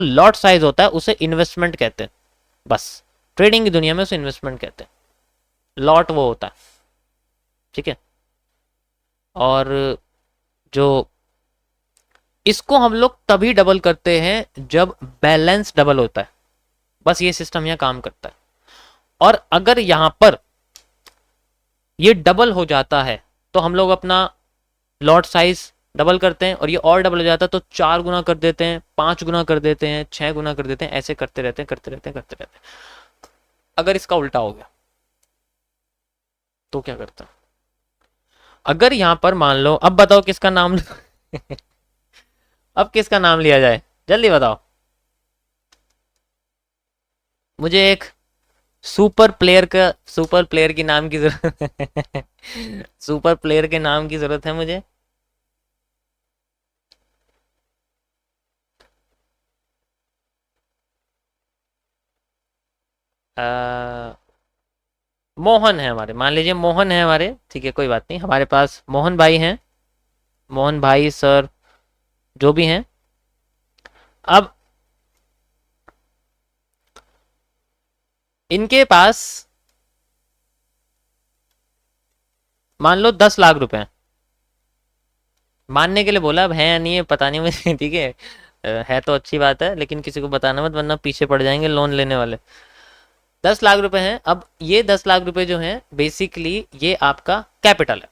Lot size होता है उसे इन्वेस्टमेंट कहते हैं, बस ट्रेडिंग की दुनिया में उसे इन्वेस्टमेंट कहते हैं, लॉट वो होता है, ठीक है। और जो इसको हम लोग तभी डबल करते हैं जब बैलेंस डबल होता है, बस ये सिस्टम यहाँ काम करता है। और अगर यहां पर ये डबल हो जाता है तो हम लोग अपना लॉट साइज डबल करते हैं, और ये और डबल हो जाता है तो 4 गुना कर देते हैं, 5 गुना कर देते हैं, 6 गुना कर देते हैं, ऐसे करते रहते हैं करते रहते हैं करते रहते हैं। अगर इसका उल्टा हो गया तो क्या करता है? अगर यहां पर मान लो, अब बताओ किसका नाम अब किसका नाम लिया जाए, जल्दी बताओ मुझे। एक सुपर प्लेयर की नाम की जरूरत है सुपर प्लेयर के नाम की जरूरत है मुझे। आ, मोहन है हमारे, मान लीजिए मोहन है हमारे, ठीक है कोई बात नहीं, हमारे पास मोहन भाई हैं, मोहन भाई सर जो भी हैं। अब इनके पास मान लो 10 लाख रुपए हैं, मानने के लिए बोला, अब है या नहीं है पता नहीं मुझे ठीक है, है तो अच्छी बात है, लेकिन किसी को बताना मत वरना पीछे पड़ जाएंगे लोन लेने वाले। 10 लाख रुपए हैं। अब ये 10 लाख रुपए जो हैं बेसिकली ये आपका कैपिटल है,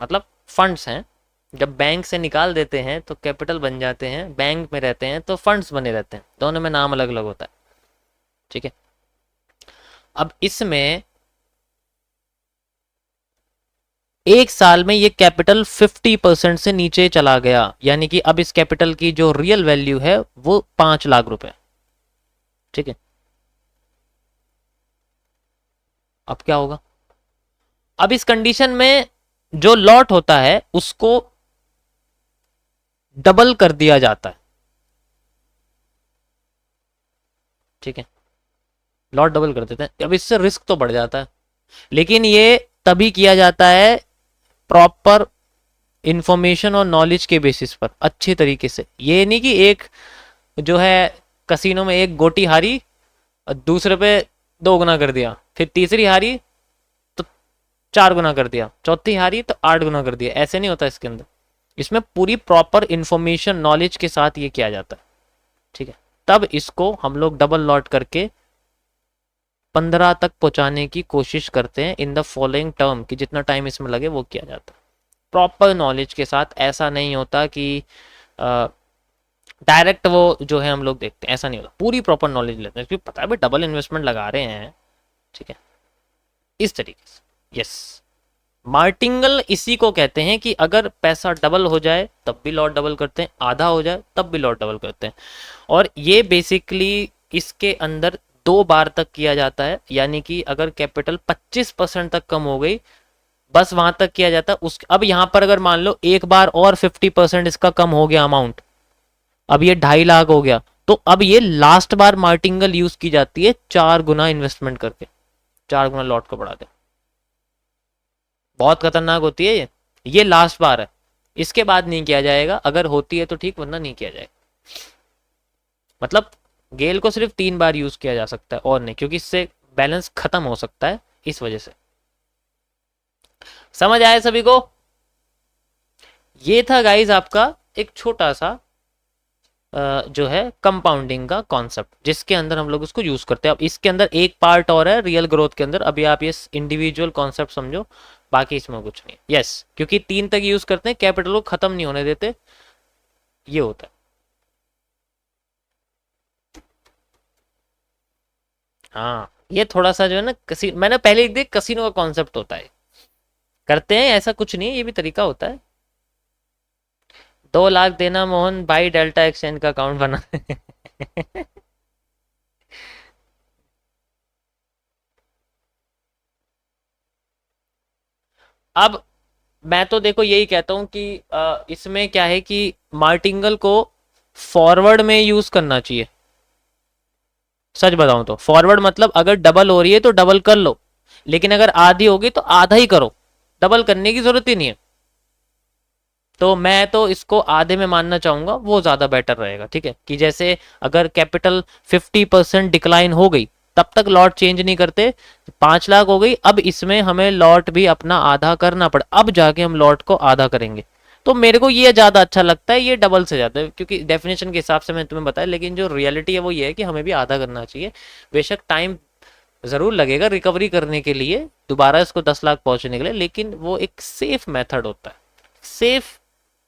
मतलब फंड्स हैं। जब बैंक से निकाल देते हैं तो कैपिटल बन जाते हैं, बैंक में रहते हैं तो फंड्स बने रहते हैं, दोनों में नाम अलग अलग होता है, ठीक है। अब इसमें एक साल में ये कैपिटल 50% से नीचे चला गया, यानी कि अब इस कैपिटल की जो रियल वैल्यू है वो 5 लाख रुपए, ठीक है। अब क्या होगा? अब इस कंडीशन में जो लॉट होता है उसको डबल कर दिया जाता है, ठीक है, लॉट डबल कर देते हैं। अब इससे रिस्क तो बढ़ जाता है, लेकिन ये तभी किया जाता है प्रॉपर इंफॉर्मेशन और नॉलेज के बेसिस पर, अच्छे तरीके से। ये नहीं कि एक जो है कसिनो में एक गोटी हारी और दूसरे पे 2 गुना कर दिया, फिर तीसरी हारी तो 4 गुना कर दिया, चौथी हारी तो 8 गुना कर दिया, ऐसे नहीं होता इसके अंदर। इसमें पूरी प्रॉपर इंफॉर्मेशन नॉलेज के साथ ये किया जाता है, ठीक है। तब इसको हम लोग डबल लॉट करके 15 तक पहुंचाने की कोशिश करते हैं इन द फॉलोइंग टर्म, कि जितना टाइम इसमें लगे वो किया जाता है प्रॉपर नॉलेज के साथ। ऐसा नहीं होता कि डायरेक्ट वो जो है हम लोग देखते हैं, ऐसा नहीं होता, पूरी प्रॉपर नॉलेज लेते हैं, क्योंकि पता है भाई डबल इन्वेस्टमेंट लगा रहे हैं, ठीक है, इस तरीके से। यस, मार्टिंगल इसी को कहते हैं कि अगर पैसा डबल हो जाए तब भी लॉट डबल करते हैं, आधा हो जाए तब भी लॉट डबल करते हैं। और ये बेसिकली इसके अंदर 2 बार तक किया जाता है, यानी कि अगर कैपिटल 25% तक कम हो गई बस वहां तक किया जाता है। उस अब यहां पर अगर मान लो एक बार और 50% इसका कम हो गया अमाउंट, अब ये 2.5 लाख हो गया, तो अब ये लास्ट बार मार्टिंगल यूज की जाती है 4 गुना इन्वेस्टमेंट करके, 4 गुना लॉट को बढ़ा दे। बहुत खतरनाक होती है ये लास्ट बार है, इसके बाद नहीं किया जाएगा, अगर होती है तो ठीक वरना नहीं किया जाएगा। मतलब गेल को सिर्फ 3 बार यूज किया जा सकता है और नहीं, क्योंकि इससे बैलेंस खत्म हो सकता है, इस वजह से। समझ आया सभी को? ये था गाइज आपका एक छोटा सा जो है कंपाउंडिंग का कॉन्सेप्ट, जिसके अंदर हम लोग उसको यूज करते हैं। अब इसके अंदर एक पार्ट और है रियल ग्रोथ के अंदर, अभी आप ये इंडिविजुअल कॉन्सेप्ट समझो, बाकी इसमें कुछ नहीं। यस, क्योंकि 3 तक यूज करते हैं, कैपिटल को खत्म नहीं होने देते, ये होता है। हाँ, ये थोड़ा सा जो है ना मैंने पहले एक देख कसिनो का कॉन्सेप्ट होता है, करते हैं, ऐसा कुछ नहीं है, ये भी तरीका होता है। 2 लाख देना मोहन भाई, डेल्टा एक्सचेंज का अकाउंट बना अब मैं तो देखो यही कहता हूं कि इसमें क्या है कि मार्टिंगल को फॉरवर्ड में यूज करना चाहिए। सच बताऊं तो फॉरवर्ड मतलब अगर डबल हो रही है तो डबल कर लो, लेकिन अगर आधी होगी तो आधा ही करो, डबल करने की जरूरत ही नहीं है। तो मैं तो इसको आधे में मानना चाहूंगा, वो ज़्यादा बेटर रहेगा। ठीक है, कि जैसे अगर कैपिटल 50% डिक्लाइन हो गई तब तक लॉट चेंज नहीं करते, 5 लाख हो गई, अब इसमें हमें लॉट भी अपना आधा करना पड़ा, अब जाके हम लॉट को आधा करेंगे। तो मेरे को ये ज़्यादा अच्छा लगता है, ये डबल से ज़्यादा, क्योंकि डेफिनेशन के हिसाब से मैं तुम्हें बताया, लेकिन जो रियलिटी है वो ये है कि हमें भी आधा करना चाहिए। बेशक टाइम ज़रूर लगेगा रिकवरी करने के लिए, दोबारा इसको 10 लाख पहुंचने के लिए, लेकिन वो एक सेफ मेथड होता है, सेफ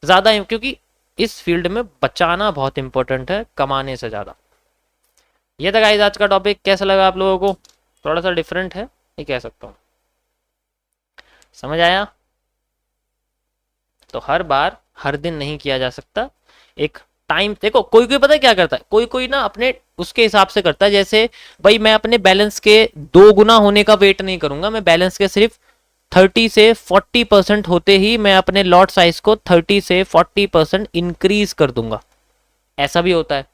ज़्यादा, क्योंकि इस फील्ड में बचाना बहुत इंपॉर्टेंट है कमाने से ज़्यादा। ये था गाइस आज का टॉपिक, कैसा लगा आप लोगों को? थोड़ा सा डिफरेंट है, ये कह सकता हूँ। समझ आया? तो हर बार हर दिन नहीं किया जा सकता, एक टाइम देखो, कोई कोई पता है क्या करता है, कोई कोई ना अपने उसके हिसाब से करता है, जैसे भाई मैं अपने बैलेंस के 2 गुना होने का वेट नहीं करूंगा, मैं बैलेंस के सिर्फ 30 से 40% होते ही मैं अपने लॉट साइज को 30 से 40% इंक्रीज कर दूंगा। ऐसा भी होता है,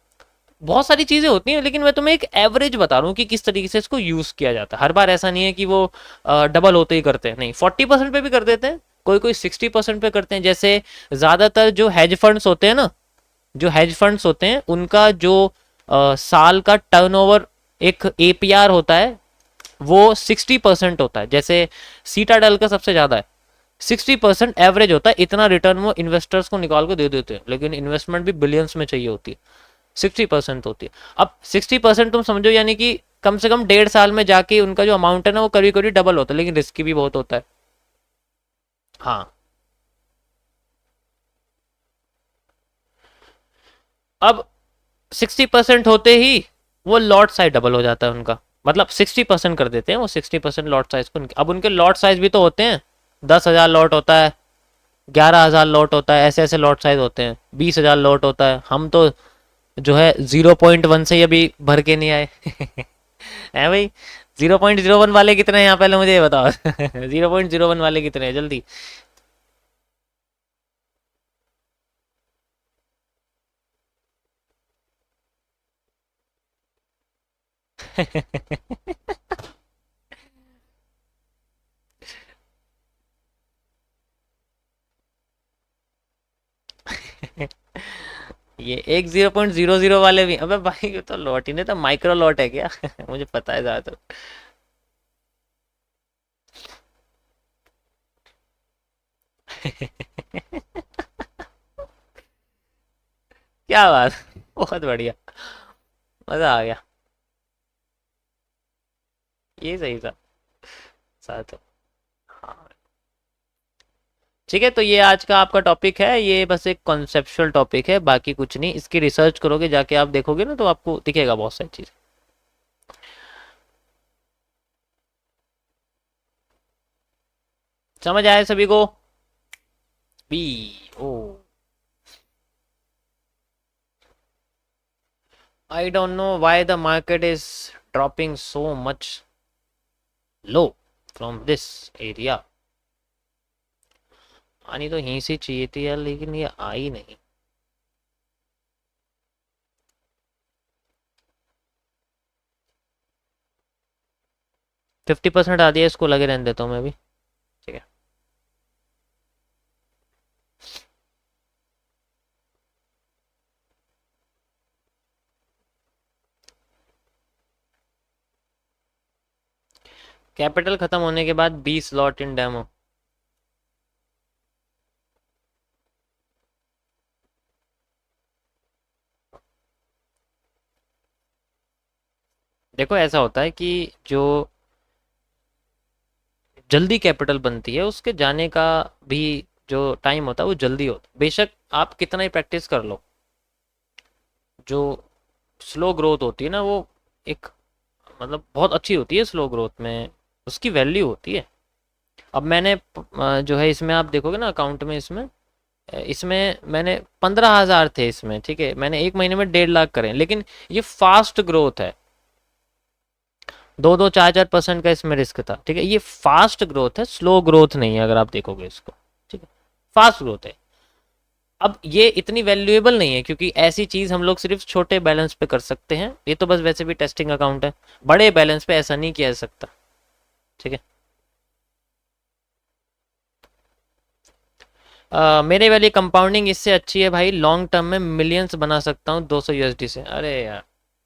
बहुत सारी चीजें होती हैं, लेकिन मैं तुम्हें एक एवरेज बता रहा हूँ कि किस तरीके से इसको यूज किया जाता है। हर बार ऐसा नहीं है कि वो डबल होते ही करते हैं, नहीं, 40% पे भी कर देते हैं, कोई कोई 60% पे करते हैं। जैसे ज्यादातर जो हेज फंड्स होते हैं ना, जो हेज फंड्स होते हैं उनका जो साल का टर्नओवर एक एपीआर होता है वो 60% होता है। जैसे सीटाडेल का सबसे ज्यादा है, 60% एवरेज होता है, इतना रिटर्न वो इन्वेस्टर्स को निकाल के दे देते हैं, लेकिन इन्वेस्टमेंट भी बिलियंस में चाहिए होती है, 60% होती है। अब 60% तुम समझो, यानी कि कम से कम 1.5 साल में जाके उनका जो अमाउंट है ना वो करीब करीब डबल होता है, लेकिन रिस्की भी बहुत होता है। हाँ, अब 60% होते ही वो लॉट साइज डबल हो जाता है उनका, मतलब 60% कर देते हैं वो, 60% लॉट साइज को। अब उनके लॉट साइज भी तो होते हैं, 10,000 लॉट होता है, 11,000 लॉट होता है, ऐसे ऐसे लॉट साइज होते हैं, 20,000 लॉट होता है। हम तो जो है 0.1 से ही अभी भर के नहीं आए है भाई। 0.01 वाले कितने हैं यहाँ, पहले मुझे ये बताओ 0.01 वाले कितने हैं जल्दी ये एक 0.00 वाले भी, अबे भाई ये तो लॉट ही नहीं था, माइक्रो लॉट है क्या मुझे पता है ज्यादातर क्या बात बहुत बढ़िया, मजा आ गया, ये सही था साथ। हाँ ठीक है, तो ये आज का आपका टॉपिक है, ये बस एक कॉन्सेप्चुअल टॉपिक है, बाकी कुछ नहीं। इसकी रिसर्च करोगे जाके, आप देखोगे ना तो आपको दिखेगा बहुत सारी चीज़। समझ आया सभी को? बी ओ I don't know why the market is dropping so much low from this area. आनी तो यहीं से चाहिए थी यार, लेकिन ये आई नहीं। फिफ्टी परसेंट आ दिया, इसको लगे रहने देता हूँ मैं भी। ठीक है, कैपिटल खत्म होने के बाद 20 लॉट इन डेमो। देखो ऐसा होता है कि जो जल्दी कैपिटल बनती है उसके जाने का भी जो टाइम होता है वो जल्दी होता है, बेशक आप कितना ही प्रैक्टिस कर लो। जो स्लो ग्रोथ होती है ना वो एक, मतलब बहुत अच्छी होती है स्लो ग्रोथ में, उसकी वैल्यू होती है। अब मैंने जो है इसमें आप देखोगे ना अकाउंट में, इसमें इसमें मैंने 15,000 थे इसमें, ठीक है, मैंने एक महीने में 1.5 लाख करे, लेकिन ये फास्ट ग्रोथ है, 2-2 4-4% का इसमें रिस्क था। ठीक है, ये फास्ट ग्रोथ है, स्लो ग्रोथ नहीं है अगर आप देखोगे इसको। ठीक है, फास्ट ग्रोथ है। अब ये इतनी वैल्यूएबल नहीं है, क्योंकि ऐसी चीज हम लोग सिर्फ छोटे बैलेंस पे कर सकते हैं, ये तो बस वैसे भी टेस्टिंग अकाउंट है, बड़े बैलेंस पे ऐसा नहीं किया जा सकता। ठीक है, मेरे वाली कंपाउंडिंग इससे अच्छी है भाई, लॉन्ग टर्म में मिलियंस बना सकता हूँ 200 USD से। अरे यार